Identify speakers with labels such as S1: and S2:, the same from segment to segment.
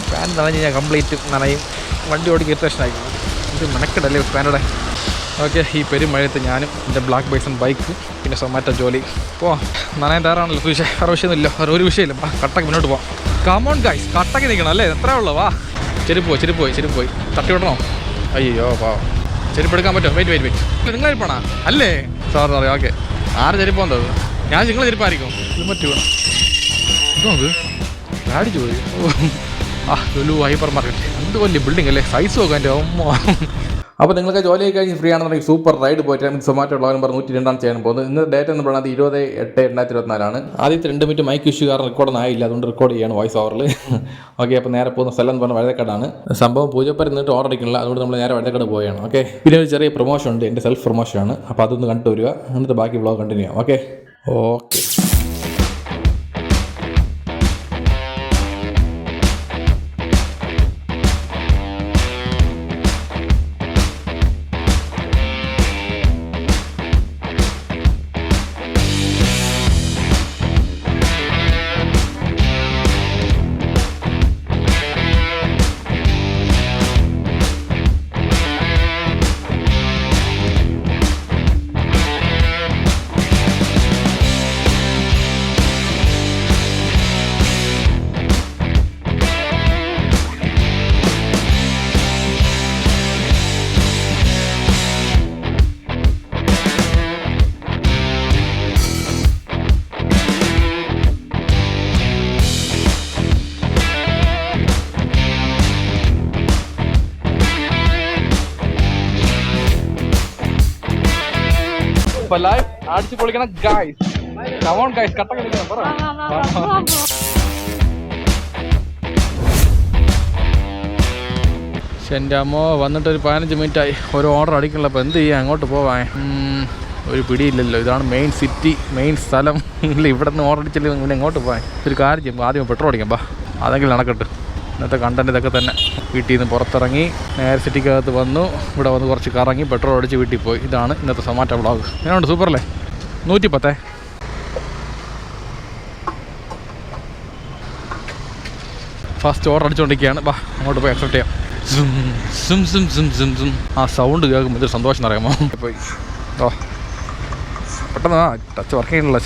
S1: Fan നനഞ്ഞ് ഞാൻ complete നനയും, വണ്ടി ഓടിക്ക് ഇറിറ്റേഷനായിരിക്കും. ഇത് മെനക്കെടല്ലേ ഫാനോടെ. ഓക്കെ, ഈ പെരുമഴയത്ത് ഞാനും എൻ്റെ ബ്ലാക്ക് ബൈസൺ ബൈക്ക് പിന്നെ സൊമാറ്റോ ജോലി പോവാം. നനയാൻ തയ്യാറാണല്ലോ സുവിശേ? വേറെ വിഷയമൊന്നുമില്ല, വേറെ ഒരു വിഷയമില്ല. കട്ടക്ക് മുന്നോട്ട് പോവാം. കമോൺ ഗൈസ്, കട്ടക്ക് നിൽക്കണം അല്ലേ? എത്രയേ ഉള്ളൂ? വാ. ചെരുപ്പ് പോയി തട്ടി വിടണോ? അയ്യോ പാവം. ചെരുപ്പ് എടുക്കാൻ പറ്റുമോ? വെയിറ്റ് നിങ്ങൾ ചെരുപ്പാണോ? അല്ലേ? സോറി. ഓക്കെ, ആറ് ചെരുപ്പ് വന്നത്? ഞാൻ നിങ്ങളെ ചെരുപ്പായിരിക്കും. ഇത് പറ്റുമോ? ഇതോ അത് അടിച്ചു പോയി. ലുലു ഹൈപ്പർ മാർക്കറ്റ് എന്ത് വലിയ ബിൽഡിംഗ് അല്ലേ? സൈസ് നോക്കാം എൻ്റെ അമ്മ. അപ്പോൾ നിങ്ങൾക്ക് ജോലിയൊക്കെ കഴിഞ്ഞ് ഫ്രീ ആണെന്നുണ്ടെങ്കിൽ സൂപ്പർ റൈഡ് പോയിട്ട് സൊമാറ്റോ ഉള്ള നമ്പർ 102 ചെയ്യാൻ പോകുന്നത്. ഇന്ന് ഡേറ്റ് എന്ന് പറയുന്നത് 20/8/2024. ആദ്യത്തെ 2 മിനിറ്റ് മൈക്ക് ഇഷ്യൂ കാരണം റെക്കോർഡൊന്നും ആയില്ല, അതുകൊണ്ട് റെക്കോർഡ് ചെയ്യാണ് വോയിസ് ഓവറിൽ. ഓക്കെ, അപ്പോൾ നേരെ പോകുന്ന സ്ഥലം എന്ന് പറഞ്ഞാൽ വഴുതക്കാടാണ്. സംഭവം പൂജപ്പര നിന്നിട്ട് ഓർഡർ അടിക്കണില്ല, അതുകൊണ്ട് നമ്മൾ നേരെ വഴുതക്കാട് പോവുകയാണ്. ഓക്കെ, പിന്നെ ഒരു ചെറിയ പ്രൊമോഷൻ ഉണ്ട്, എൻ്റെ സെൽഫ് പ്രൊമോഷനാണ്. അപ്പോൾ അതൊന്ന് കണ്ടു വരിക, എന്നിട്ട് ബാക്കി വ്ളോഗ് കണ്ടിന്യൂ ചെയ്യാം. ഓക്കെ. ലൈഫ് അടിച്ചു പൊളിക്കണം ഗൈസ്. കം ഓൺ ഗൈസ്, കട്ടക്ക് നിൽക്കണം. പറ. എൻ്റെ അമ്മോ, വന്നിട്ട് ഒരു 15 മിനിറ്റായി. ഒരു ഓർഡർ അടിക്കണല്ലോ. അപ്പോൾ എന്ത് ചെയ്യാം? അങ്ങോട്ട് പോവാൻ ഒരു പിടിയില്ലല്ലോ. ഇതാണ് മെയിൻ സിറ്റി, മെയിൻ സ്ഥലം. ഇല്ല, ഇവിടെ നിന്ന് ഓർഡർ അടിച്ചില്ല, പിന്നെ എങ്ങോട്ട് പോകാൻ? ഒരു കാര്യം ചെയ്യും, ആദ്യം പെട്രോൾ അടിക്കാം. അതെങ്കിലും നടക്കട്ടെ. ഇന്നത്തെ കണ്ടന്റ് ഇതൊക്കെ തന്നെ. വീട്ടിൽ നിന്ന് പുറത്തിറങ്ങി നേരെ സിറ്റിക്കകത്ത് വന്നു, ഇവിടെ വന്ന് കുറച്ച് കറങ്ങി പെട്രോൾ അടിച്ച് വീട്ടിൽ പോയി. ഇതാണ് ഇന്നത്തെ സൊമാറ്റോ വ്ളോഗ്. എങ്ങനെയുണ്ട്? സൂപ്പറല്ലേ? 110. ഫസ്റ്റ് ഓർഡർ അടിച്ചുകൊണ്ടിരിക്കുകയാണ്. അങ്ങോട്ട് പോയി അക്സെപ്റ്റ് ചെയ്യാം. ആ സൗണ്ട് കേൾക്കുമ്പോൾ ഇതൊരു സന്തോഷം എന്നറിയാമോ? പോയി പെട്ടെന്ന് ടച്ച് വർക്ക് ചെയ്യണല്ലോ.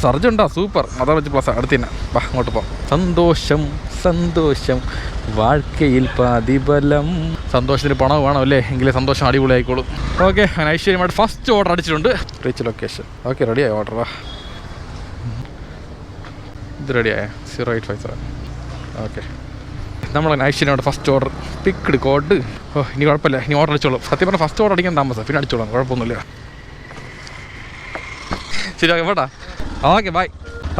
S1: സർജ് ഉണ്ടോ? സൂപ്പർ. മദർ വെച്ച് പ്ലസ് അടുത്ത് തന്നെ. അങ്ങോട്ട് പോകാം. സന്തോഷം വാഴ്ക്കയിൽ പ്രതിഫലം. സന്തോഷത്തിന് പണം വേണം അല്ലേ? എങ്കിലേ സന്തോഷം അടിപൊളി ആയിക്കോളും. ഓക്കെ, അങ്ങനെ ഐശ്വര്യമായിട്ട് ഫസ്റ്റ് ഓർഡർ അടിച്ചിട്ടുണ്ട്. Reach location. ഓക്കെ, റെഡിയായി ഓർഡർ. ഇത് റെഡിയായ 0857. ഓക്കെ, നമ്മളങ്ങനെ ഐശ്വര്യമായിട്ട് ഫസ്റ്റ് ഓർഡർ പിക്ഡ് കോഡ്. ഇനി കുഴപ്പമില്ല, ഇനി ഓർഡർ അടിച്ചോളൂ. സത്യം പറഞ്ഞാൽ ഫസ്റ്റ് ഓർഡർ അടിക്കാൻ താമസം, പിന്നെ അടിച്ചോളാം, കുഴപ്പമൊന്നുമില്ല. ശരി, ഓക്കെ, പോട്ടാ. Okay, bye.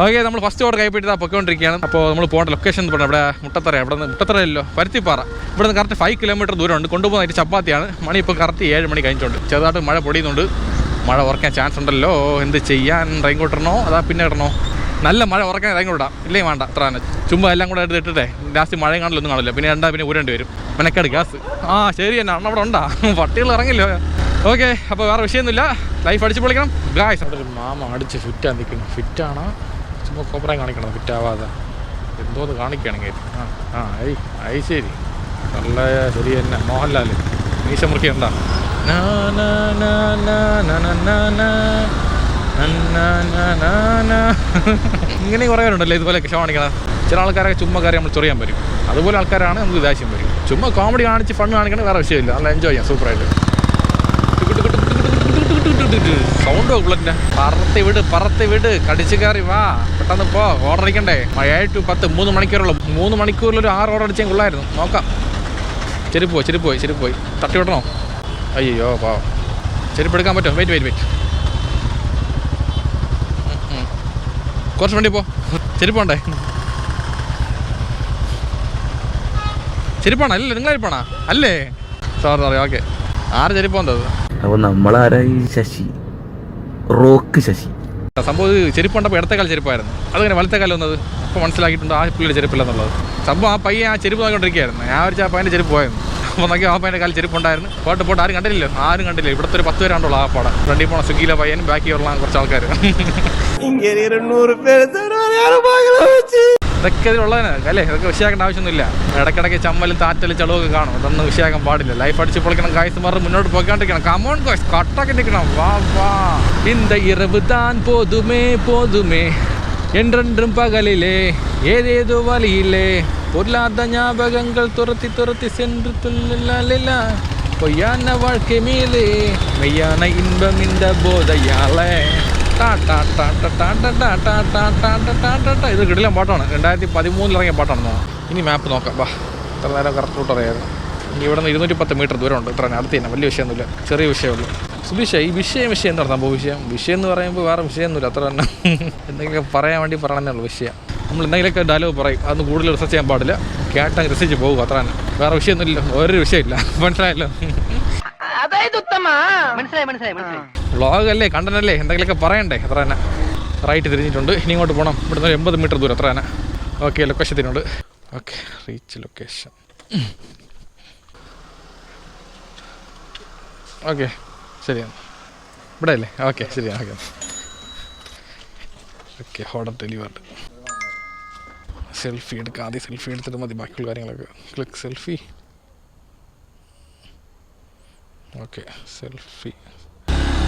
S1: ഓക്കെ, നമ്മൾ ഫസ്റ്റ് ഓർഡർ കൈപ്പിട്ട് പൊയ്ക്കൊണ്ടിരിക്കുകയാണ്. അപ്പോൾ നമ്മൾ പോകേണ്ട ലൊക്കേഷൻ എന്ന് പറഞ്ഞാൽ ഇവിടെ മുട്ടത്തറ. ഇവിടെ നിന്ന് മുട്ടത്തറയല്ലോ, പരുത്തിപ്പാറ. ഇവിടെ നിന്ന് കറക്റ്റ് 5 കിലോമീറ്റർ ദൂരമുണ്ട്. കൊണ്ടുപോകുന്നതായിട്ട് ചപ്പാത്തിയാണ്. മണി ഇപ്പോൾ കറക്റ്റ് 7 മണി കഴിഞ്ഞിട്ടുണ്ട്. ചെറുതായിട്ട് മഴ പൊടിയുന്നുണ്ട്. മഴ ഉറക്കാൻ ചാൻസ് ഉണ്ടല്ലോ. എന്ത് ചെയ്യാൻ? റെയിൻകോട്ട് ഇടണോ അതാ പിന്നെ ഇടണോ? നല്ല മഴ ഉറക്കാൻ റെയിൻകോട്ട് ഇടാം, ഇല്ലേ വേണ്ട. അത്ര തന്നെ. ചുമ്മാ എല്ലാം കൂടെ എടുത്ത് ഇട്ടിട്ടേ ലാസ്റ്റ് മഴയും കാണലൊന്നും കാണില്ല. പിന്നെ ഊരേണ്ടി വരും. മെനക്കാട് ഗ്യാസ്. ശരി തന്നെ, അണ്ണ അവിടെ ഉണ്ടാ. പട്ടികൾ ഇറങ്ങില്ലോ. ഓക്കെ, അപ്പോൾ വേറെ വിഷയമൊന്നുമില്ല. ലൈഫ് അടിച്ച് പൊളിക്കണം ഗായ്സ്. അവിടെ ഒരു മാമ അടിച്ച് ഫിറ്റാൻ നിൽക്കുന്നു. ഫിറ്റാണോ? ചുമ്മാ കോപ്പറായി കാണിക്കണം, ഫിറ്റാവാതെ. എന്തോന്ന് കാണിക്കുകയാണെങ്കിൽ ഐ ശരി, നല്ല ശരി തന്നെ. മോഹൻലാൽ മീശ മുറിക്കണ്ട. ഇങ്ങനെ കുറേ പേരുണ്ടല്ലോ ഇതുപോലെയൊക്കെ ഷോ കാണിക്കണം. ചില ആൾക്കാരൊക്കെ ചുമ്മാ കാര്യം നമ്മൾ ചൊറിയാൻ വരും. അതുപോലെ ആൾക്കാരാണ് നമുക്ക് ദേഷ്യം വരും. ചുമ്മാ കോമഡി കാണിച്ച് ഫണ്ട് കാണിക്കണം, വേറെ വിഷയമില്ല. നല്ല എൻജോയ് ചെയ്യാം സൂപ്പറായിട്ട്. സൗണ്ട് ബുള്ളറ്റിൻ്റെ പറത്തി വിട് കടിച്ചു കയറി വാ, പെട്ടെന്ന് പോ. ഓർഡർ അടിക്കണ്ടേ? 7 to 10 3 മണിക്കൂറുള്ളൂ. 3 മണിക്കൂറിലൊരു 6 ഓർഡർ അടിച്ചാൽ കൊള്ളായിരുന്നു. നോക്കാം. ചെരുപ്പ് പോയി തട്ടി വിടണോ? അയ്യോ പാവം. ചെരുപ്പ് എടുക്കാൻ പറ്റുമോ? വെയിറ്റ് കുറച്ച് വണ്ടി പോ. ചെരുപ്പുണ്ടേ? ചെരുപ്പാണോ? അല്ലേ നിങ്ങളെ ചെരുപ്പാണോ? അല്ലേ? സോറി. ഓക്കെ, ആറ് ചെരുപ്പ് വന്നത്.
S2: അപ്പോൾ നമ്മളാരായി? ശശി, റോക്ക് ശശി.
S1: സംഭവം ചെരുപ്പുണ്ടപ്പോൾ ഇടത്തെ കാൽ ചെരുപ്പായിരുന്നു. അതങ്ങനെ വലത്തെ കാലം വന്നത് അപ്പോൾ മനസ്സിലാക്കിയിട്ടുണ്ട് ആ പുള്ളിയുടെ ചെരുപ്പില്ലെന്നുള്ളത്. സംഭവം ആ പയ്യെ ആ ചെരുപ്പ് നോക്കിക്കൊണ്ടിരിക്കുകയായിരുന്നു. ഞാൻ ഒരു ആ പയ്യൻ്റെ ചെരുപ്പ് പോയിരുന്നു. അപ്പോൾ നോക്കി ആ പയ്യൻ്റെ കാലിൽ ചെരുപ്പുണ്ടായിരുന്നു. പോട്ട് ആരും കണ്ടില്ലല്ലോ. ഇവിടുത്തെ ഒരു 10 പേരുണ്ടല്ലോ ആ പാടം. ഫ്രണ്ടിൽ പോണ സ്വിഗ്ഗിയിലെ പയ്യനും ബാക്കിയുള്ള കുറച്ച് ആൾക്കാർ. ഇതൊക്കെ ഇതിലുള്ളതിന് അല്ലേ, ഇതൊക്കെ വിഷയാക്കേണ്ട ആവശ്യമൊന്നുമില്ല. ഇടയ്ക്കിടയ്ക്ക് ചമ്മലും താറ്റലും ചളവൊക്കെ കാണും, അതൊന്നും വിഷയാക്കാൻ പാടില്ല. ലൈഫ് അടിച്ച് പൊളിക്കണം, കായ്സുമാർ മുന്നോട്ട് പോയിക്കാണ്ടിരിക്കണം. കമോൺ ഗോയ്സ്, കട്ടൊക്കെ നിൽക്കണം. വാ വാ இந்த இரவு தான் போதுமே போதுமே என்றென்றும் பகலிலே ஏதேதோ வழியிலே பொல்லாத ஞாபகங்கள் துரத்தி துரத்தி சென்று துள்ளலில பொய்யான வாழ்க்கை மேலே மெய்யான இன்பம் இந்த போதையாலே. ഇത് കിടിലൻ പാട്ടാണ്, 2013 ഇറങ്ങിയ പാട്ടാണെന്നോ. ഇനി മാപ്പ് നോക്കാം. വാ, ഇത്ര നേരം കറക്റ്റ് റൂട്ട് അറിയായിരുന്നു. ഇനി ഇവിടെ നിന്ന് 210 മീറ്റർ ദൂരമുണ്ട്. ഇത്ര അടുത്ത് തന്നെ, വലിയ വിഷയമൊന്നുമില്ല, ചെറിയ വിഷയമുള്ളൂ. സുബീഷ, ഈ വിഷയം എന്ന് പറഞ്ഞാൽ സംഭവം വിഷയം എന്ന് പറയുമ്പോൾ വേറെ വിഷയമൊന്നുമില്ല, അത്ര തന്നെ. എന്തെങ്കിലുമൊക്കെ പറയാൻ വേണ്ടി പറയണമെന്നേ ഉള്ളൂ വിഷയം. നമ്മൾ എന്തെങ്കിലുമൊക്കെ ഡയലോഗ് പറയും, അതൊന്നും കൂടുതൽ റിസർച്ച് ചെയ്യാൻ പാടില്ല, കേട്ടങ്ങ് റിസർച്ച് പോകും, അത്ര തന്നെ. വേറെ വിഷയമൊന്നുമില്ല, ഒരു വിഷയമില്ല. മനസ്സിലായല്ലോ? വ്ളോഗ് അല്ലേ, കണ്ടന്റ് അല്ലേ, എന്തെങ്കിലുമൊക്കെ പറയണ്ടേ, അത്ര തന്നെ. റൈറ്റ് തിരിഞ്ഞിട്ടുണ്ട്, ഇനി ഇങ്ങോട്ട് പോകണം. ഇവിടുന്ന് 80 മീറ്റർ ദൂരം, അത്ര തന്നെ. ഓക്കെ, ലൊക്കേഷൻ തിരിഞ്ഞുണ്ട്. Okay, reach location. ഓക്കെ, ശരിയാണ്, ഇവിടെ അല്ലേ? ഓക്കെ, ശരിയാണ്. Okay okay, order delivered. Selfie എടുക്കുക, ആദ്യം സെൽഫി എടുത്തിട്ട് മതി ബാക്കിയുള്ള കാര്യങ്ങളൊക്കെ. Click selfie. Okay, selfie.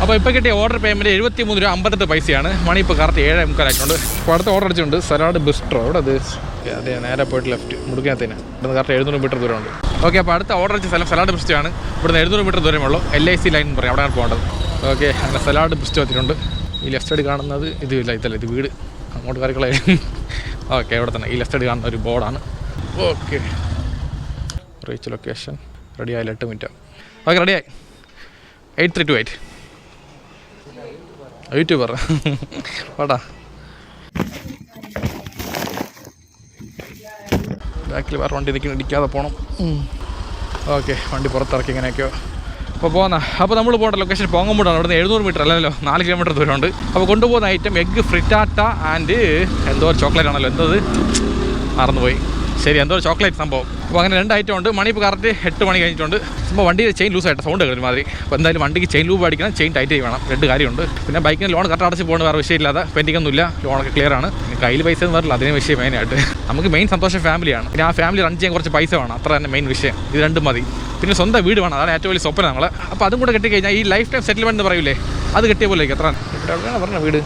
S1: അപ്പോൾ ഇപ്പോൾ കിട്ടിയ ഓർഡർ പേയ്മെൻറ്റ് 73 രൂപ 58 പൈസയാണ്. മണി ഇപ്പോൾ കറക്റ്റ് 7:45 ആയിട്ടുണ്ട്. അപ്പോൾ അടുത്ത ഓർഡർ അടിച്ചിട്ടുണ്ട് സലാഡ് ബിസ്ട്രോ. ഇവിടെ അത് അതെ, നേരെ പോയിട്ട് ലെഫ്റ്റ് മുടുക്കാത്തേന്. ഇവിടുന്ന് കറക്റ്റ് 700 മീറ്റർ ദൂരമുണ്ട്. ഓക്കെ, അപ്പോൾ അടുത്ത ഓർഡർ അടിച്ച സ്ഥലം സലാഡ് ബിസ്ട്രോ ആണ്. ഇവിടുന്ന് 700 മീറ്റർ ദൂരമേ ഉള്ളൂ. LIC ലൈൻ എന്ന് പറയും, അവിടെയാണ് പോകേണ്ടത്. ഓക്കെ, അങ്ങനെ സലാഡ് ബിസ്ട്രോ എത്തിയിട്ടുണ്ട്. ഈ ലെഫ്റ്റ് സൈഡ് കാണുന്നത് ഇതല്ല, ഇത് വീട്, അങ്ങോട്ട് കാര്യങ്ങളെ. ഓക്കെ, ഇവിടെ തന്നെ ഈ ലെഫ്റ്റ് സൈഡ് കാണുന്ന ഒരു ബോർഡാണ്. Okay, reach location. റെഡിയായില്ല, 8 മിനിറ്റ്. ഓക്കെ, റെഡിയായി. 8328 യൂട്യൂബർ വാടാ. ബാക്കിൽ വേറെ വണ്ടി ഇടിക്കാതെ പോകണം. ഓക്കെ, വണ്ടി പുറത്തിറക്കി ഇങ്ങനെയൊക്കെയോ. അപ്പോൾ അപ്പോൾ നമ്മൾ പോകേണ്ട ലൊക്കേഷൻ പോങ്ങമ്പൂടാണ്. ഇവിടുന്ന് 700 മീറ്റർ അല്ലല്ലോ, 4 കിലോമീറ്റർ ദൂരമുണ്ട്. അപ്പോൾ കൊണ്ടുപോകുന്ന ഐറ്റം എഗ്ഗ് ഫ്രിറ്റാട്ട ആൻഡ് എന്തോ ഒരു ചോക്ലേറ്റ് ആണല്ലോ, എന്തോ മറന്നുപോയി. ശരി, എന്തോ ഒരു ചോക്ലേറ്റ് സംഭവം. അപ്പോൾ അങ്ങനെ 2 ഐറ്റം ഉണ്ട്. മണി ഇപ്പോൾ കറക്റ്റ് 8 മണി കഴിഞ്ഞിട്ടുണ്ട്. അപ്പോൾ വണ്ടിയിൽ ചെയിൻ ലൂസായിട്ട് സൗണ്ട് കേൾക്കുന്ന മാതിരി. അപ്പോൾ എന്തായാലും വണ്ടിക്ക് ചെയിൻ ലൂബ് അടിക്കണം, ചെയിൻ ടൈറ്റ് വേണം, 2 കാര്യമുണ്ട്. പിന്നെ ബൈക്കിന് ലോൺ കറക്റ്റ് അടച്ച് പോകുന്നത് വേറെ വിഷയമില്ലാതെ, പെൻഡിംഗ് ഒന്നുമില്ല, ലോണൊക്കെ ക്ലിയർ ആണ്. കയ്യിൽ പൈസ ഒന്നും വരില്ല, അതിന് വിഷയം മെയിനായിട്ട്. നമുക്ക് മെയിൻ സന്തോഷം ഫാമിലിയാണ്. പിന്നെ ആ ഫാമിലി റൺ ചെയ്യാൻ കുറച്ച് പൈസ വേണം, അത്ര തന്നെ മെയിൻ വിഷയം. ഇത് 2 മതി. പിന്നെ സ്വന്തം വീട് വേണം, അതാണ് ഏറ്റവും വലിയ സ്വപ്നം നമ്മൾ. അപ്പോൾ അതും കൂടെ കിട്ടിക്കഴിഞ്ഞാൽ ഈ ലൈഫ് ടൈം സെറ്റിൽമെൻറ്റ് എന്ന് പറയൂലേ, അത് കിട്ടിയ പോലെ എത്ര. ഇവിടെ എവിടെയാണ് പറഞ്ഞ വീട്?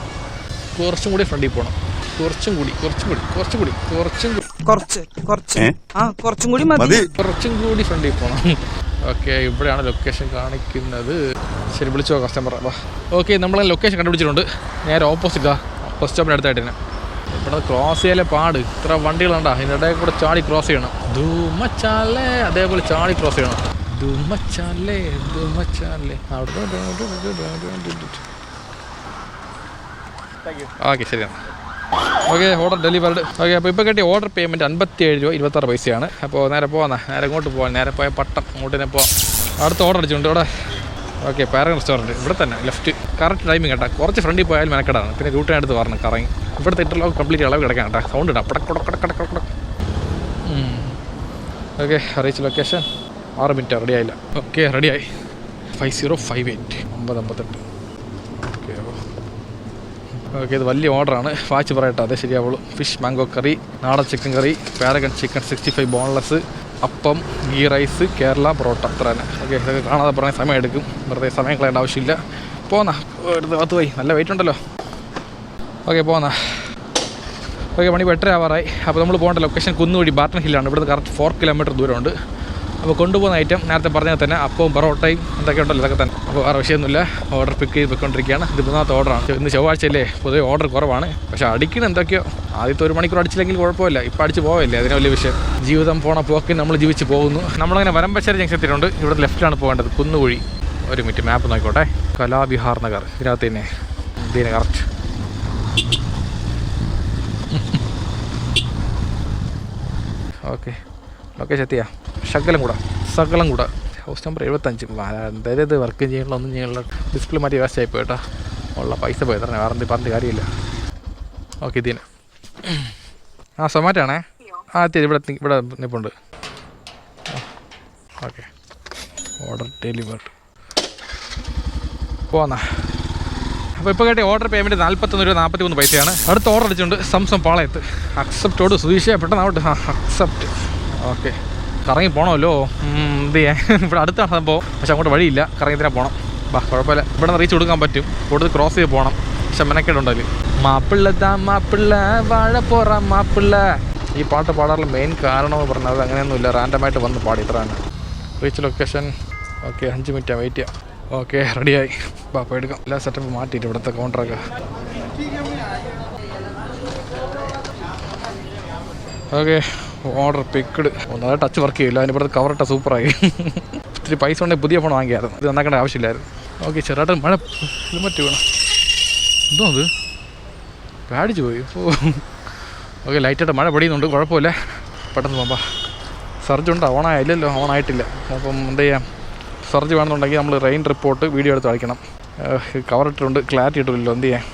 S1: കുറച്ചും കൂടി ഫ്രണ്ടിൽ പോകണം, കുറച്ചും കൂടി ഫ്രണ്ടിൽ പോകണം. ഓക്കെ, ഇവിടെയാണ് ലൊക്കേഷൻ കാണിക്കുന്നത്. ശരി, വിളിച്ചോ കസ്റ്റമർ. ഓക്കെ, നമ്മൾ ലൊക്കേഷൻ കണ്ടുപിടിച്ചിട്ടുണ്ട്. നേരെ ഓപ്പോസിറ്റാ, ബസ് സ്റ്റോപ്പിന് അടുത്തായിട്ട് തന്നെ. ഇവിടെ ക്രോസ് ചെയ്യാലേ പാട്, ഇത്ര വണ്ടികളുണ്ടാ, ഇതിൻ്റെ ഇടയിൽ കൂടെ ചാടി ക്രോസ് ചെയ്യണം. ധൂമച്ചാലേ, അതേപോലെ ചാടി ക്രോസ് ചെയ്യണം. ധൂമച്ചാലേ ഓക്കെ, ശരിയാണ്. Okay, order delivered. ഓക്കെ, അപ്പോൾ ഇപ്പോൾ കിട്ടിയ ഓർഡർ പേയ്മെൻറ്റ് 57 രൂപ 26 പൈസയാണ്. അപ്പോൾ നേരെ നേരെ ഇങ്ങോട്ട് പോകാം. നേരെ പോയ പട്ടം അങ്ങോട്ട് തന്നെ പോവാം. അടുത്ത ഓർഡർ അടിച്ചിട്ടുണ്ട് ഇവിടെ. ഓക്കെ, പാരഗൺ റെസ്റ്റോറൻറ്റ് ഇവിടെ തന്നെ, ലെഫ്റ്റ്. കറക്റ്റ് ടൈമിങ് കേട്ടോ, കുറച്ച് ഫ്രണ്ടിൽ പോയാൽ മെനക്കെടാണ്. പിന്നെ റൂട്ടിനടുത്ത് പറഞ്ഞു കറങ്ങി. ഇവിടുത്തെ ഇന്റർലോക്ക് കംപ്ലീറ്റ് അളവ് കിടക്കാൻ കേട്ടോ, സൗണ്ട് ഇടാം. പടക്കടക്കടക്കടക്കട. Okay, reach location. 6 മിനിറ്റ് റെഡിയായില്ല. ഓക്കെ, റെഡിയായി. 5058 5058. ഓക്കെ, ഇത് വലിയ ഓർഡറാണ്. വാച്ച് പറയട്ടെ, അതേ ശരിയാവുള്ളൂ. ഫിഷ് മാംഗോ കറി, നാടൻ ചിക്കൻ കറി, പാരഗൺ ചിക്കൻ 65 ബോൺലെസ്, അപ്പം, ഗീ റൈസ്, കേരള പൊറോട്ട, അത്ര തന്നെ. ഓക്കെ, ഇതൊക്കെ കാണാതെ പറഞ്ഞാൽ സമയം എടുക്കും, വെറുതെ സമയം കളയേണ്ട ആവശ്യമില്ല. എടുത്ത് 10 പോയി, നല്ല വെയിറ്റ് ഉണ്ടല്ലോ. ഓക്കെ, ഓക്കെ, മണി 8 ആവാറായി. അപ്പോൾ നമ്മൾ പോകേണ്ട ലൊക്കേഷൻ കുന്നുവഴി ബാർട്ടൺ ഹില്ലാണ്. ഇവിടുന്ന് കറക്റ്റ് 4 കിലോമീറ്റർ ദൂരമുണ്ട്. അപ്പോൾ കൊണ്ടുപോകുന്ന ഐറ്റം നേരത്തെ പറഞ്ഞാൽ തന്നെ അപ്പവും പൊറോട്ടയും എന്തൊക്കെ ഉണ്ടല്ലോ, ഇതൊക്കെ തന്നെ. അപ്പോൾ വേറെ വിഷയമൊന്നുമില്ല. ഓർഡർ പിക്ക് ചെയ്ത് പോയിക്കൊണ്ടിരിക്കുകയാണ്. ഇത് 3ാമത്തെ ഓർഡറാണ്. ഇന്ന് ചൊവ്വാഴ്ചയല്ലേ, പൊതുവെ ഓർഡർ കുറവാണ്. പക്ഷേ അടിക്കണം എന്തൊക്കെയോ. ആദ്യത്തെ 1 മണിക്കൂർ അടിച്ചില്ലെങ്കിൽ കുഴപ്പമില്ല, ഇപ്പോൾ അടിച്ച് പോവില്ലേ, അതിന് വലിയ വിഷയം. ജീവിതം പോണ പോക്കിൽ നമ്മൾ ജീവിച്ച് പോകുന്നു. നമ്മളങ്ങനെ വരമ്പശ്ശേരി ജംഗ്ഷൻ എത്തിയിട്ടുണ്ട്. ഇവിടെ ലെഫ്റ്റിലാണ് പോകേണ്ടത്, കുന്നുകുഴി. 1 മിനിറ്റ് മാപ്പ് നോക്കിക്കോട്ടെ. കലാവിഹാർ നഗർ, ഇതിനകത്ത് തന്നെ. ഇതിന് കറക്റ്റ്. ഓക്കെ, ലൊക്കേഷൻ എത്തിയാ. സകലം കൂടെ ഹൗസ് നമ്പർ 75. എന്തായാലും ഇത് വർക്ക് ചെയ്യാനുള്ള ഒന്നും ചെയ്യാനുള്ള ഡിസ്പ്ലേ മാറ്റി വേസ്റ്റ് ആയിപ്പോയി കേട്ടോ. ഉള്ള പൈസ പോയി തരണേ, വേറെ പറഞ്ഞിട്ട് കാര്യമില്ല. ഓക്കെ, ഇതിന് സൊമാറ്റോ ആണേ. എത്തി, ഇവിടെ നിൽപ്പുണ്ട്. Okay, order delivered. അപ്പോൾ ഇപ്പോൾ കേട്ട ഓർഡർ പേയ്മെൻറ്റ് 41 രൂപ 43 പൈസയാണ്. അടുത്ത ഓർഡർ അടിച്ചുകൊണ്ട് സംസം പാളയത്ത്. അക്സെപ്റ്റോട് സുതീഷ പെട്ടെന്നാവട്ടെ. അക്സെപ്റ്റ്. ഓക്കെ, കറങ്ങി പോകണമല്ലോ. എന്ത് ചെയ്യാൻ, ഇവിടെ അടുത്താണ് സംഭവം, പക്ഷെ അങ്ങോട്ട് വഴിയില്ല, കറങ്ങി തന്നെ പോകണം. ബാ കുഴപ്പമില്ല, ഇവിടെ നിന്ന് റീച്ച് കൊടുക്കാൻ പറ്റും, കൂടുതൽ ക്രോസ് ചെയ്ത് പോകണം, പക്ഷെ മെനക്കേടുണ്ടല്ലോ. മാപ്പിള്ള മാപ്പിള്ള വാഴപ്പോറ മാപ്പിള്ള. ഈ പാട്ട് പാടാറുള്ള മെയിൻ കാരണമെന്ന് പറഞ്ഞത് അങ്ങനെയൊന്നുമില്ല, റാൻഡമായിട്ട് വന്ന് പാടി, ഇത്ര തന്നെ. Reach location. ഓക്കെ, 5 മിനിറ്റാണ് വെയിറ്റ് ചെയ്യാം. ഓക്കെ, റെഡിയായി. ബാപ്പ എടുക്കാം. എല്ലാ സെറ്റപ്പ് മാറ്റിയിട്ട് ഇവിടുത്തെ കൗണ്ടറൊക്കെ. Okay, order picked. ഒന്നാമത് ടച്ച് വർക്ക് ചെയ്യില്ല, അതിന് ഇവിടുത്തെ കവറിട്ട സൂപ്പറായി. ഇത്തിരി പൈസ ഉണ്ടെങ്കിൽ പുതിയ ഫോൺ വാങ്ങിയായിരുന്നു, ഇത് നന്നാക്കേണ്ട ആവശ്യമില്ലായിരുന്നു. ഓക്കെ, ചെറുതായിട്ട് മഴ ഹെൽമറ്റ് വേണം. എന്തോ അത് പേടിച്ചു പോയി. ഓക്കെ, ലൈറ്റായിട്ട് മഴ പൊടിയുന്നുണ്ട്, കുഴപ്പമില്ല. പെട്ടെന്ന് പോകാം. സർജ് ഉണ്ടോ? ഓണായില്ലല്ലോ, ഓണായിട്ടില്ല. അപ്പം എന്ത് ചെയ്യാം, സർജ് വേണമെന്നുണ്ടെങ്കിൽ നമ്മൾ റെയിൻ റിപ്പോർട്ട് വീഡിയോ എടുത്ത് അയക്കണം. കവറിട്ടുണ്ട്, ക്ലാരിറ്റി ഇട്ടില്ലല്ലോ, എന്ത് ചെയ്യാം.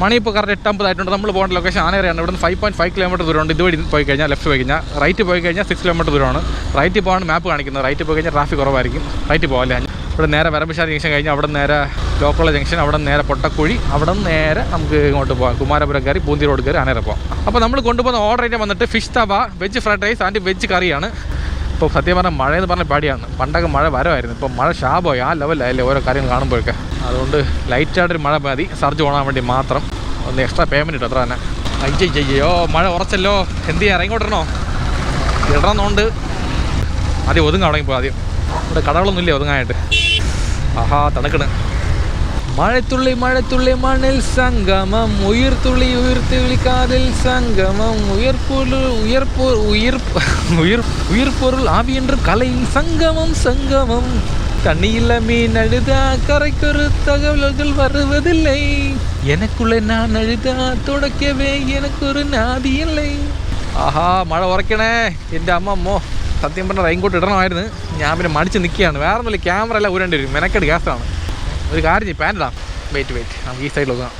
S1: മണി ഇപ്പോൾ കറക്റ്റ് 8:50 ആയിട്ടുണ്ട്. നമ്മൾ പോകേണ്ട ലൊക്കേഷൻ ആനേറയാണ്. ഇവിടുന്ന് 5.5 കിലോമീറ്റർ ദൂരമുണ്ട്. ഇതുവഴി പോയി കഴിഞ്ഞാൽ ലെഫ്റ്റ് പോയി കഴിഞ്ഞാൽ, റൈറ്റ് പോയി കഴിഞ്ഞാൽ 6 കിലോമീറ്റർ ദൂരമാണ്. റൈറ്റ് പോകാൻ മാപ്പ് കാണിക്കുന്നത്. റൈറ്റ് പോയി കഴിഞ്ഞാൽ ട്രാഫിക് കുറവായിരിക്കും. റൈറ്റ് പോകാല്ലേ. ഇവിടെ നേരെ വരമ്പശ്ശേരി ജംഗ്ഷൻ കഴിഞ്ഞാൽ അവിടെ നേരെ ലോക്കൽ ജംഗ്ഷൻ, അവിടെ നേരെ പൊട്ടക്കുഴി, അവിടെ നേരെ നമുക്ക് ഇങ്ങോട്ട് പോകാം. കുമാരപുരം കയറി പൂന്തി റോഡ് കയറി അനേരെ പോകാം. അപ്പോൾ നമ്മൾ കൊണ്ടുപോകുന്ന ഓർഡർ ഐറ്റം വന്നിട്ട് fish tawa, veg fried rice and veg കറിയാണ്. ഇപ്പോൾ സത്യം പറഞ്ഞാൽ മഴയെന്ന് പറഞ്ഞാൽ പാടിയാണ്. പണ്ടൊക്കെ മഴ വരമായിരുന്നു, ഇപ്പോൾ മഴ ശാപമായി. ആ ലെവലല്ലേ ഓരോ കാര്യങ്ങൾ കാണുമ്പോഴൊക്കെ. അതുകൊണ്ട് ലൈറ്റായിട്ടൊരു മഴ മതി, സർജ് ഓണാൻ വേണ്ടി മാത്രം. ഒന്ന് എക്സ്ട്രാ പേയ്മെൻറ്റ് ഇട്ടു, അത്ര തന്നെ. അയ്യോ മഴ ഉറച്ചല്ലോ, എന്ത് ചെയ്യാൻ, ഇറങ്ങിക്കോട്ടിരണോ? ഇടണമെന്നുണ്ട്. ആദ്യം ഒതുങ്ങാൻ തുടങ്ങിപ്പോൾ. ആദ്യം ഇവിടെ കടകളൊന്നും ഇല്ലേ ഒതുങ്ങാനായിട്ട്. ആഹാ, തണുക്കണ്. മഴത്തുള്ളി മഴത്തുള്ളി മണ്ണിൽ സംഗമം, ഉയർത്തുള്ളി ഉയർത്തുള്ളി കാതിൽ സംഗമം, உயிர்பொருள் ஆவி என்று கலையின் சங்கமம் சங்கமம், தண்ணியில்ல மீன் அழுதா கரைக்கொரு தகவல்கள் வருவதில்லை, எனக்குள்ளே நான் அழுதா തുടക്കവേ എനിക്കൊരു നാദി இல்லை. ആഹാ, മഴ ഉറക്കണേ എൻ്റെ അമ്മമ്മോ. സത്യം പറഞ്ഞാൽ റെയിൻകോട്ട് ഇടണമായിരുന്നു, ഞാൻ പിന്നെ മടിച്ച് നിൽക്കുകയാണ്. വേറെ ഒന്നുമില്ല, ക്യാമറ എല്ലാം ഊരേണ്ടി വരും, മെനക്കെട് ഗ്യാസാണ്. ഒരു കാര്യം ചെയ്യും, പാൻറ്റിടാം. വെയിറ്റ് നമുക്ക് ഈ സൈഡിൽ നോക്കാം.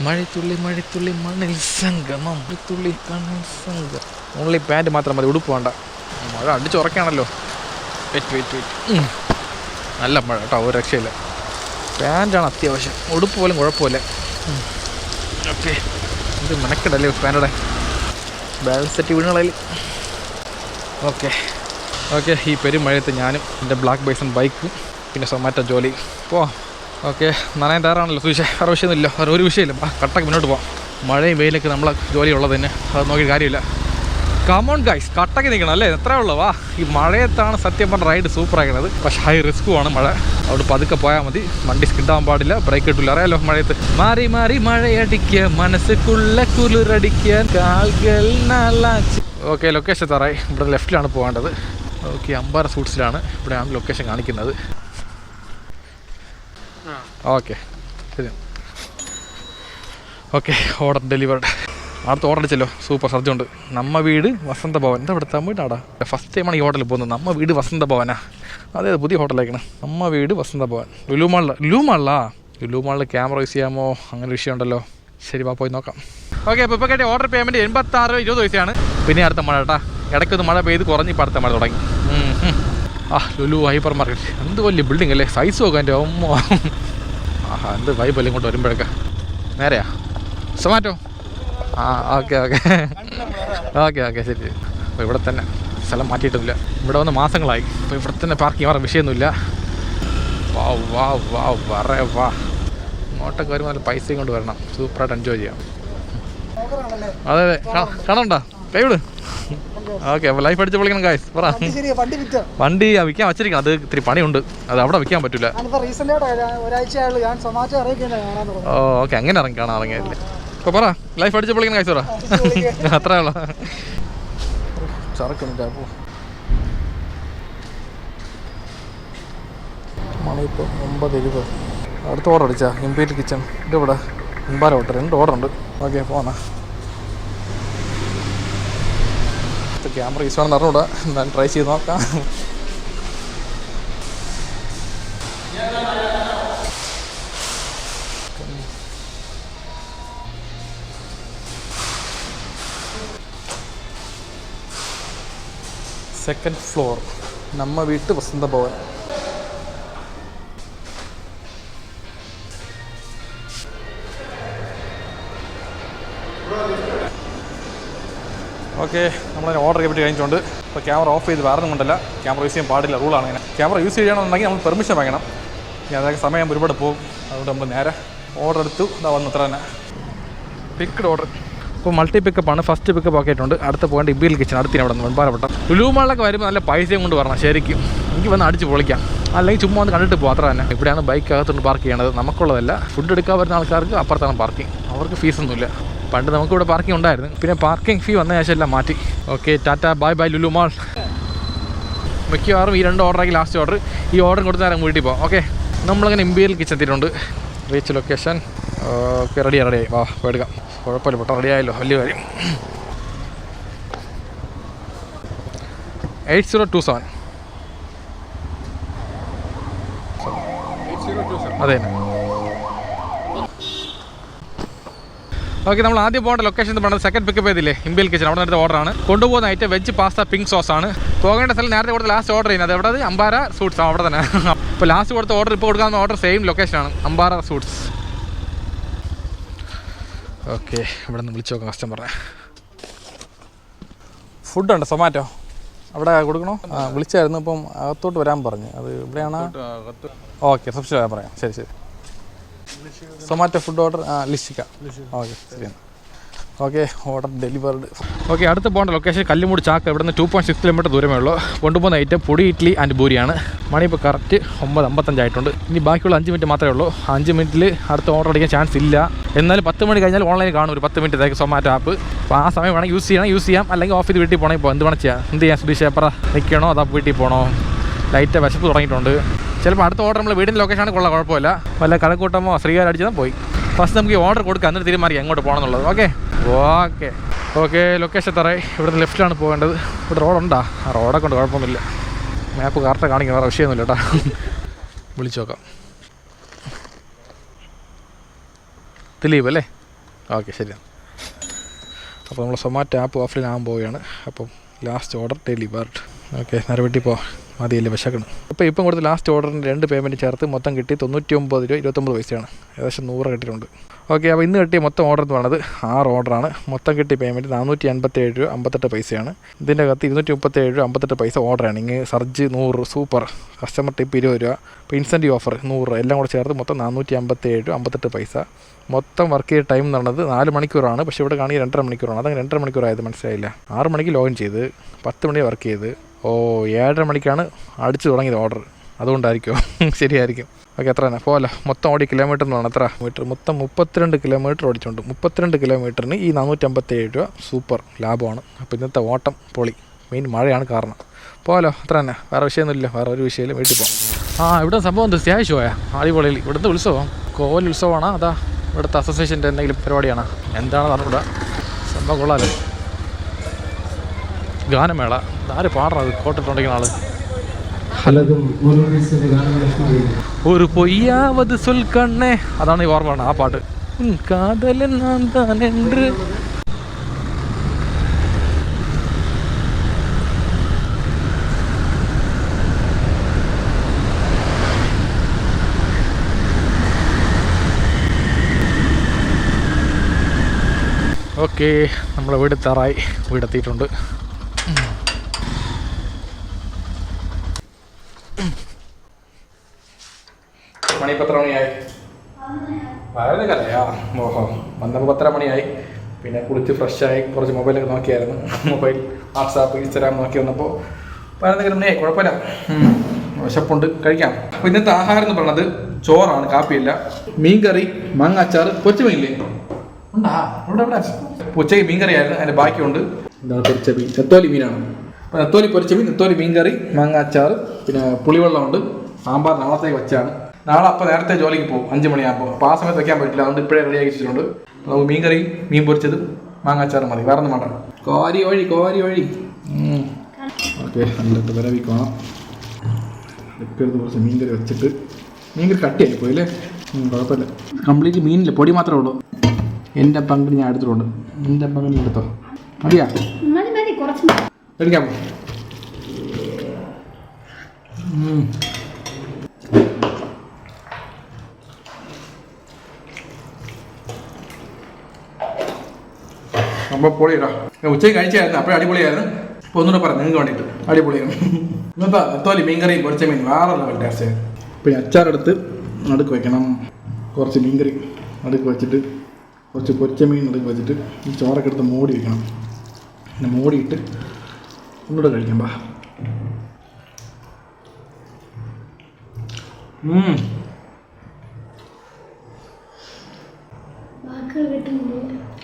S1: മഴത്തുള്ളി മഴത്തുള്ളി മണ്ണിൽ സംഗമം, തുള്ളി കണ്ണിൽ സംഗമം. ഓൺലി പാൻറ്റ് മാത്രം മതി, ഉടുപ്പ് വേണ്ട. മഴ അടിച്ചുറക്കാണല്ലോ. വെയിറ്റ് നല്ല മഴ കേട്ടോ, ഒരു രക്ഷയില്ല. പാൻറ്റാണ് അത്യാവശ്യം, ഉടുപ്പ് പോലും കുഴപ്പമില്ല. ഓക്കെ, ഇത് മെനക്കെടല്ലേ പാൻറ്റടെ ബാലൻസ് സെറ്റ് വീണുകളിൽ. ഓക്കെ, ഈ പെരുമഴയത്ത് ഞാനും എൻ്റെ ബ്ലാക്ക് ബൈസൺ ബൈക്കും പിന്നെ സൊമാറ്റോ ജോലി പോവാം. ഓക്കെ, നനയാൻ തയ്യാറാണല്ലോ സുവിശേ? വേറെ വിഷയമൊന്നുമില്ല, വേറെ ഒരു വിഷയമില്ല. കട്ടക്ക് മുന്നോട്ട് പോവാം. മഴയും വെയിലൊക്കെ നമ്മളെ ജോലി ഉള്ളത് തന്നെ, അത് നോക്കി കാര്യമില്ല. കമോൺ ഗൈസ്, കട്ടക്ക് നിൽക്കണം അല്ലേ, എത്രയേ ഉള്ളൂ. വാ, ഈ മഴയത്താണ് സത്യം പറഞ്ഞ റൈഡ് സൂപ്പറാക്കുന്നത്. പക്ഷേ ഹൈ റിസ്ക്കുമാണ് മഴ, അവിടെ പതുക്കെ പോയാൽ മതി. വണ്ടി സ്കിഡാൻ പാടില്ല, ബ്രേക്ക് കിട്ടില്ല. അറിയാലോ മഴയത്ത്. മാറി മാറി മഴയടിക്കുക, മനസ്സുക്കുള്ള കുളിരടിക്കാൻ കാൽകൾ നാലാച്ച്. Okay, location തറായി. ഇവിടെ ലെഫ്റ്റിലാണ് പോകേണ്ടത്. ഓക്കെ, അമ്പാര സൂട്ട്സിലാണ് ഇവിടെയാണ് ലൊക്കേഷൻ കാണിക്കുന്നത്. ഓക്കെ ശരി. Okay, order delivered. അടുത്ത ഓർഡർ അടിച്ചല്ലോ, സൂപ്പർ സർജ് ഉണ്ട്. നമ്മ വീട് വസന്തഭവൻ. എന്താ ഇവിടെ തമിഴ്നാടാ? ഫസ്റ്റ് ടൈമാണ് ഈ ഹോട്ടലിൽ പോകുന്നത്. നമ്മ വീട് വസന്തഭവനാ? അതെ, പുതിയ ഹോട്ടലായിരിക്കണം. നമ്മ വീട് വസന്തഭവൻ. ലുലുമാളിൽ ക്യാമറ യൂസ് ചെയ്യാമോ? അങ്ങനെ വിഷയം ഉണ്ടല്ലോ. ശരി, വാ പോയി നോക്കാം. ഓക്കെ, അപ്പോൾ ഇപ്പോൾ കേട്ട ഓർഡർ പേയ്മെൻറ്റ് 86-20 പൈസയാണ്. പിന്നെ അടുത്ത മഴ കേട്ടാ, ഇടയ്ക്കൊന്ന് മഴ പെയ്ത് കുറഞ്ഞ് ഇപ്പോൾ അടുത്ത മഴ തുടങ്ങി. ലുലു ഹൈപ്പർ മാർക്കറ്റ് എന്ത് വലിയ ബിൽഡിംഗ് അല്ലേ, സൈസ് നോക്കാം എൻ്റെ അമ്മ. ആഹാ, എന്ത് വൈബല്ലേ ഇങ്ങോട്ട് വരുമ്പോഴൊക്കെ. നേരെയാ സൊമാറ്റോ? ഓക്കെ ശരി. അപ്പോൾ ഇവിടെ തന്നെ സ്ഥലം മാറ്റിയിട്ടില്ല, ഇവിടെ വന്ന് മാസങ്ങളായി. അപ്പോൾ ഇവിടെ തന്നെ പാർക്കിങ് വേറെ വിഷയമൊന്നുമില്ല. വാ ഇങ്ങോട്ടൊക്കെ വരുമ്പോൾ നല്ല പൈസയും കൊണ്ട് വരണം, സൂപ്പറായിട്ട് എൻജോയ് ചെയ്യാം. അതെ കാണണ്ട, കൈവിട്. ഓക്കെ, അപ്പോൾ ലൈഫ് അടിച്ച് പൊളിക്കണം ഗായ്സ്. പറ, വണ്ടി വിൽക്കാൻ വച്ചിരിക്കണം, അത് ഇത്തിരി പണിയുണ്ട്, അത് അവിടെ വിൽക്കാൻ പറ്റില്ല. ഓക്കെ, അങ്ങനെ കാണാൻ ഇറങ്ങിയല്ലേ. അപ്പോൾ പറ, ലൈഫ് അടിച്ച് പൊളിക്കണം ഗായ്സ്, പറ. അത്രേ ഉള്ളൂ. ചറക്കുന്നില്ല. അപ്പോൾ മണിയിപ്പോൾ 9:20. അടുത്ത ഓർഡർ അടിച്ചാ ഇമ്പീരിയൽ കിച്ചൺ. ഇതിവിടെ മുമ്പാല ഓർഡർ, 2 ഓർഡർ ഉണ്ട്. ഓക്കെ, പോന്നാ. ക്യാമറ യൂസ് ആണെന്ന് അറിഞ്ഞൂടാ, എന്തായാലും ട്രൈ ചെയ്ത് നോക്കാം. സെക്കൻഡ് ഫ്ലോർ, നമ്മ വീട്ട് വസന്തഭവൻ. ഓക്കെ, നമ്മളതിന് ഓർഡർ ചെയ്തിട്ട് കഴിഞ്ഞിട്ടുണ്ട്. അപ്പോൾ ക്യാമറ ഓഫ് ചെയ്ത് വേറെ ഒന്നും കൊണ്ടല്ല, ക്യാമറ യൂസ് ചെയ്യാൻ പാടില്ല, റൂളാണ് ഇങ്ങനെ. ക്യാമറ യൂസ് ചെയ്യണമെന്നുണ്ടെങ്കിൽ നമ്മൾ പെർമിഷൻ വാങ്ങണം. അതൊക്കെ സമയം ഒരുപാട് പോകും. അതുകൊണ്ട് നമ്മൾ നേരെ ഓർഡർ എടുത്തു, ഇതാ വന്നു അത്ര തന്നെ. Picked order. ഇപ്പോൾ മൾട്ടി പിക്കപ്പാണ്. ഫസ്റ്റ് പിക്കപ്പ് ആക്കിയിട്ടുണ്ട്. അടുത്ത് പോകേണ്ട ഇബിയൽ കിച്ചൺ അടുത്തിന് അവിടെ നിന്ന് വെമ്പാരപ്പെട്ട ലുലു മാളിലൊക്കെ വരുമ്പോൾ നല്ല പൈസയും കൊണ്ട് വരണം ശരിക്കും. എനിക്ക് വന്ന് അടിച്ച് പൊളിക്കാം, അല്ലെങ്കിൽ ചുമ്മാ ഒന്ന് കണ്ടിട്ട് പോകും, അത്ര തന്നെ. ഇവിടെയാണ് ബൈക്ക് അകത്തുകൊണ്ട് പാർക്ക് ചെയ്യണത്. നമുക്കുള്ളതല്ല, ഫുഡ് എടുക്കാൻ വരുന്ന ആൾക്കാർക്ക് അപ്പുറത്താണ് പാർക്കിംഗ്. അവർക്ക് ഫീസൊന്നുമില്ല. പണ്ട് നമുക്കിവിടെ പാർക്കിംഗ് ഉണ്ടായിരുന്നു, പിന്നെ പാർക്കിംഗ് ഫീ വന്ന ശേഷം എല്ലാം മാറ്റി. Okay, Tata bye bye Lulu mall. മിക്കവാറും ഈ 2 ഓർഡറാക്കി ലാസ്റ്റ് ഓർഡർ. ഈ ഓർഡർ കൊടുത്ത് നേരം വീട്ടിൽ പോകാം. ഓക്കെ, നമ്മളങ്ങനെ ഇമ്പീരിയൽ കിച്ചൺ എത്തിയിട്ടുണ്ട്. Reach location. ഓക്കെ, റെഡിയായി. വാ എടുക്കാം, കുഴപ്പമില്ല, പെട്ടെന്ന് റെഡി ആയല്ലോ, വലിയ കാര്യം. 8027. അതെ. ഓക്കെ, നമ്മൾ ആദ്യം പോകേണ്ട ലൊക്കേഷൻ എന്ന് പറയുന്നത് സെക്കൻഡ് പിക്കപ്പ് ചെയ്തില്ലേ, ഇമ്പീരിയൽ കിച്ചൺ. അവിടെ നിന്ന് ഓർഡറാണ്. കൊണ്ടുപോകുന്ന item veg pasta pink sauce ആണ്. പോകേണ്ട സ്ഥലം നേരത്തെ കൊടുത്ത് ലാസ്റ്റ് ഓർഡർ ചെയ്യുന്നത് എവിടെ? അമ്പാര സൂട്ട്സ്. അവിടെ തന്നെ. ഇപ്പോൾ ലാസ്റ്റ് കൊടുത്ത ഓർഡർ ഇപ്പോൾ കൊടുക്കാവുന്ന ഓർഡർ സെയിം ലൊക്കേഷനാണ്, അമ്പാര സൂട്ട്സ്. ഓക്കെ, ഇവിടെ നിന്ന് വിളിച്ച് നോക്കാം കസ്റ്റമറെ. ഫുഡുണ്ട്, സൊമാറ്റോ അവിടെ കൊടുക്കണോ? വിളിച്ചായിരുന്നു, ഇപ്പം അകത്തോട്ട് വരാൻ പറഞ്ഞു. അത് ഇവിടെയാണ്. ഓക്കെ, റിസപ്ഷൻ വരാൻ പറയാം. ശരി. സൊമാറ്റോ ഫുഡ് ഓർഡർ ലിസ്റ്റിക്ക. ഓക്കെ, ശരിയാണ്. Okay, order delivered. ഓക്കെ, അടുത്ത് പോകേണ്ട ലൊക്കേഷൻ കല്ലുമൂട് ചാക്ക. ഇവിടെ നിന്ന് 2.6 കിലോമീറ്റർ ദൂരമേ ഉള്ളൂ. കൊണ്ടുപോകുന്ന ഐറ്റം പൊടി ഇഡ്ഡലി ആൻഡ് പൂരിയാണ്. മണി ഇപ്പോൾ കറക്റ്റ് 9:55 ആയിട്ടുണ്ട്. ഇനി ബാക്കിയുള്ള 5 മിനിറ്റ് മാത്രമേ ഉള്ളൂ. 5 മിനിറ്റിൽ അടുത്ത ഓർഡർ അടിക്കാൻ ചാൻസ് ഇല്ല. എന്നാലും 10 മണി കഴിഞ്ഞാൽ ഓൺലൈനിൽ കാണും ഒരു 10 മിനിറ്റത്തേക്ക് സൊമാറ്റോ ആപ്പ്. അപ്പോൾ ആ സമയം വേണമെങ്കിൽ യൂസ് ചെയ്യാം. അല്ലെങ്കിൽ ഓഫ് ചെയ്ത് വീട്ടിൽ പോകണം. ഇപ്പോൾ എന്ത് വേണം ചെയ്യാം സുധീഷ് പേപ്പറ നിൽക്കണോ അതോ വീട്ടിൽ പോകണോ? ലൈറ്റ് വിശപ്പ് തുടങ്ങിയിട്ടുണ്ട്. ചിലപ്പോൾ അടുത്ത ഓർഡർ നമ്മൾ വീടിൻ്റെ ലൊക്കേഷനാണ് കൊള്ളാം, കുഴപ്പമില്ല. വല്ല കടക്കൂട്ടമോ ശ്രീകാരം അടിച്ചാൽ പോയി. ഫസ്റ്റ് നമുക്ക് ഈ ഓർഡർ കൊടുക്കാം, എന്നിട്ട് തീരുമാനിക്കാം എങ്ങോട്ട് പോകണം എന്നുള്ളത്. ഓക്കെ, ലൊക്കേഷൻ തറയായി. ഇവിടുന്ന് ലെഫ്റ്റിലാണ് പോകേണ്ടത്. ഇവിടെ റോഡുണ്ടാ? ആ റോഡൊക്കെ ഉണ്ട്, കുഴപ്പമൊന്നുമില്ല. മാപ്പ് കറക്റ്റ് കാണിക്കണം, വേറെ വിഷയമൊന്നുമില്ല കേട്ടോ. വിളിച്ചു നോക്കാം. ദിലീപ് അല്ലേ? ഓക്കെ, ശരിയാണ്. അപ്പോൾ നമ്മൾ സൊമാറ്റോ ആപ്പ് ഓഫ്ലൈൻ ആകാൻ പോവുകയാണ്. അപ്പം ലാസ്റ്റ് ഓർഡർ ഡെലിവേർഡ്. ഓക്കെ, നേരെ വീട്ടിൽ പോവാം, മതിയല്ലേ വിശക്കണം. അപ്പോൾ ഇപ്പം കൊടുത്ത് ലാസ്റ്റ് ഓർഡറിന് 2 പേയ്മെൻറ്റ് ചേർത്ത് മൊത്തം കിട്ടി 99 രൂപ 29 പൈസയാണ്. ഏകദേശം 100 കിട്ടിയിട്ടുണ്ട്. ഓക്കെ, അപ്പോൾ ഇന്ന് കിട്ടിയ മൊത്തം ഓർഡർ എന്ന് പറയുന്നത് 6 ഓർഡറാണ്. മൊത്തം കിട്ടിയ പേയ്മെൻറ്റ് 487 രൂപ 58 പൈസയാണ്. ഇതിൻ്റെ അകത്ത് 237 രൂപ 58 പൈസ ഓർഡറാണ്. ഇങ്ങനെ സർജ് 100, സൂപ്പർ കസ്റ്റമർ ടിപ്പ് 20 രൂപ, ഇപ്പോൾ ഇൻസെൻറ്റീവ് ഓഫർ 100, എല്ലാം കൂടെ ചേർത്ത് മൊത്തം 457 രൂപ 58 പൈസ. മൊത്തം വർക്ക് ചെയ്ത ടൈം എന്ന് പറയുന്നത് 4 മണിക്കൂറാണ്. പക്ഷേ ഇവിടെ കാണി 2.5 മണിക്കൂറാണ്. അതങ്ങനെ 2.5 മണിക്കൂറായത് മനസ്സിലായില്ല. 6 മണിക്ക് ലോഗിൻ ചെയ്ത് 10 മണി വർക്ക് ചെയ്ത് 7:30 മണിക്കാണ് അടിച്ചു തുടങ്ങിയത് ഓർഡർ. അതുകൊണ്ടായിരിക്കുമോ? ശരിയായിരിക്കും. ഓക്കെ, എത്ര തന്നെ പോകല്ലോ. മൊത്തം ഓടി കിലോമീറ്റർ എന്ന് പറഞ്ഞാൽ എത്ര മീറ്റർ? മൊത്തം 32 കിലോമീറ്റർ ഓടിച്ചുണ്ട്. 32 കിലോമീറ്ററിന് ഈ 457 രൂപ സൂപ്പർ ലാഭമാണ്. അപ്പോൾ ഇന്നത്തെ ഓട്ടം പൊളി. മെയിൻ മഴയാണ് കാരണം. പോകല്ലോ, അത്ര തന്നെ, വേറെ വിഷയമൊന്നുമില്ല. വേറെ ഒരു വിഷയമില്ല, വീട്ടിൽ പോകാം. ഇവിടെ സംഭവം എന്താ ത്യാവശ്യമായ അടിപൊളിയിൽ ഇവിടുത്തെ ഉത്സവം കോവൽ ഉത്സവമാണോ അതാ ഇവിടുത്തെ അസോസിയേഷൻ്റെ എന്തെങ്കിലും പരിപാടിയാണോ എന്താണെന്ന് പറഞ്ഞൂടാ. സംഭവം കൊള്ളാമല്ലോ. ഗാനമേള ആര് പാടുന്നത്? കോട്ടിട്ടുണ്ടെങ്കിൽ ആള് ഒരു പൊയ്യാവത് സൊൽ കണ്ണേ, അതാണ് ഈ ഓർമ്മ. ആ പാട്ട് കാതലൻ നാൻ താൻ എന്ന്. ഓക്കെ, നമ്മളെ വീടെത്താറായി. വീടെത്തിയിട്ടുണ്ട്. മണി 10 മണിയായി. വയറുകലയാ ഓഹോ, വന്നപ്പോൾ 10 മണിയായി. പിന്നെ കുളിച്ച് ഫ്രഷായി കുറച്ച് മൊബൈലൊക്കെ നോക്കിയായിരുന്നു. മൊബൈൽ വാട്സാപ്പ് ഇൻസ്റ്റാഗ്രാം നോക്കി വന്നപ്പോൾ 11 മണിയായി. കുഴപ്പമില്ല, വിശപ്പുണ്ട്, കഴിക്കാം. അപ്പോൾ ഇന്നത്തെ ആഹാരം എന്ന് പറയുന്നത് ചോറാണ്, കാപ്പിയില്ല. മീൻകറി, മാങ്ങ അച്ചാർ, പൊരിച്ച മീനില്ലേ ഉണ്ടാ ഇവിടെ ഇവിടെ. ഉച്ചയ്ക്ക് മീൻകറി ആയിരുന്നു, അതിൻ്റെ ബാക്കിയുണ്ട്. എന്താണ് പൊരിച്ച മീൻ? നെത്തോലി മീനാണ്. അപ്പോൾ നെത്തോലി പൊരിച്ച മീൻ, നെത്തോലി മീൻകറി, മാങ്ങ അച്ചാർ, പിന്നെ പുളിവെള്ളമുണ്ട്. സാമ്പാർ നാളത്തേക്ക് വെച്ചാണ്. നാളെ അപ്പോൾ നേരത്തെ ജോലിക്ക് പോകും 5 മണിയാകുമ്പോൾ. അപ്പോൾ ആ സമയത്ത് വയ്ക്കാൻ പറ്റില്ല, അതുകൊണ്ട് ഇപ്പോഴേ റെഡി ആക്കി വെച്ചിട്ടുണ്ട്. നമുക്ക് മീൻകറി, മീൻ പൊരിച്ചത്, മാങ്ങ അച്ചാർ മതി, വേറെ ഒന്നും വേണ്ട. കോരി വഴി. ഓക്കെ, നല്ലത് വിരവിക്കണം. എടുക്കരുത്. കുറച്ച് മീൻകറി വെച്ചിട്ട്, മീൻകറി കട്ടിയായി പോയില്ലേ? കുഴപ്പമില്ല. കംപ്ലീറ്റ് മീനില്ല, പൊടി മാത്രമേ ഉള്ളൂ. എൻ്റെ പങ്ക് ഞാൻ എടുത്തിട്ടുണ്ട്. എൻ്റെ പങ്ക് എടുത്തോ? മതിയാ? എടുക്കാം. അപ്പോൾ പൊളിയിടാ ഉച്ചയ്ക്ക് കഴിച്ചായിരുന്നു അപ്പോഴും അടിപൊളിയായിരുന്നു. അപ്പോൾ ഒന്നുകൂടെ പറയാം നിങ്ങൾക്ക് വേണ്ടിയിട്ട് അടിപൊളിയാണ്. ഇന്നത്തെ നെത്തോലി മീൻകറി പൊരിച്ച മീൻ വേറെ ലെവൽ ടേസ്റ്റ്. പിന്നെ അച്ചാറെടുത്ത് നടുക്ക് വെക്കണം, കുറച്ച് മീൻകറി നടുക്ക് വെച്ചിട്ട് കുറച്ച് പൊരിച്ച മീൻ നടുക്ക് വെച്ചിട്ട് ഈ ചോറൊക്കെ എടുത്ത് മൂടി വെക്കണം. പിന്നെ മൂടിയിട്ട് ഒന്നുകൂടെ കഴിക്കാം. ബാ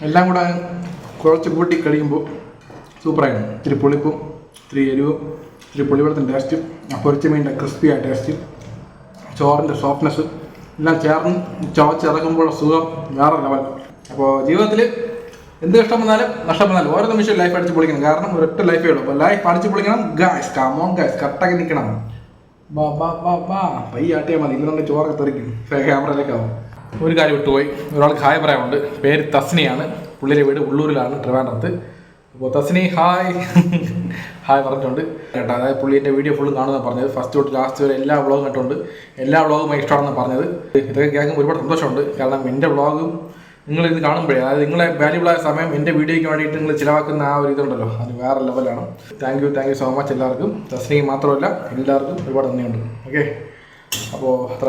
S1: എല്ലാം കൂടെ കുറച്ച് കൂട്ടി കഴിയുമ്പോൾ സൂപ്പറായിരുന്നു. ഇത്തിരി പുളിപ്പും ഇത്തിരി എരിവും ഇത്തിരി പുളിവെള്ളത്തിൻ്റെ ടേസ്റ്റും പൊരിച്ച മീനിൻ്റെ ക്രിസ്പിയായ ടേസ്റ്റ്, ചോറിൻ്റെ സോഫ്റ്റ്നെസ് എല്ലാം ചേർന്ന് ചവച്ചിറക്കുമ്പോഴുള്ള സുഖം വേറെ ലെവൽ. അപ്പോൾ ജീവിതത്തിൽ എന്ത് ഇഷ്ടം വന്നാലും നഷ്ടം വന്നാലും ഓരോ നിമിഷം ലൈഫ് അടിച്ച് പൊളിക്കണം. കാരണം ഒരൊറ്റ ലൈഫേ ഉള്ളൂ. അപ്പോൾ ലൈഫ് അടിച്ച് പൊളിക്കണം ഗായ്സ്. കമോൺ ഗായ്സ്, കറക്റ്റാക്കി നിൽക്കണം. പയ്യാട്ടിയാൽ മതി, ഇല്ലെന്നുണ്ട് ചോറൊക്കെ തെറിക്കും, ക്യാമറയിലേക്കാവും. ഒരു കാര്യം വിട്ടുപോയി, ഒരാൾക്ക് ഹായ് പറയാനുണ്ട്. പേര് തസ്നിയാണ്, പുള്ളിയുടെ വീട് ഉള്ളൂരിലാണ്, ട്രിവാൻഡ്രത്ത്. അപ്പോൾ തസ്നി ഹായ് ഹായ് പറഞ്ഞിട്ടുണ്ട് കേട്ടോ. അതായത് പുള്ളി എൻ്റെ വീഡിയോ ഫുള്ളും കാണുമെന്ന് പറഞ്ഞത്, ഫസ്റ്റ് തൊട്ട് ലാസ്റ്റ് വരെ എല്ലാ വ്ളോഗും കണ്ടുകൊണ്ട് എല്ലാ വ്ളോഗും ഇഷ്ടമാണെന്ന് പറഞ്ഞത്. ഇതൊക്കെ കേൾക്കുമ്പോൾ ഒരുപാട് സന്തോഷമുണ്ട്. കാരണം എൻ്റെ വ്ളോഗും നിങ്ങളിത് കാണുമ്പോഴേ, അതായത് നിങ്ങളെ വാല്യുബിളായ സമയം എൻ്റെ വീഡിയോയ്ക്ക് വേണ്ടിയിട്ട് നിങ്ങൾ ചിലവാക്കുന്ന ആ ഒരു ഇതുണ്ടല്ലോ, അത് വേറെ ലെവലാണ്. താങ്ക് യു സോ മച്ച് എല്ലാവർക്കും. തസ്നിക്ക് മാത്രമല്ല എല്ലാവർക്കും ഒരുപാട് നന്ദിയുണ്ട്. ഓക്കെ, അപ്പോൾ അത്ര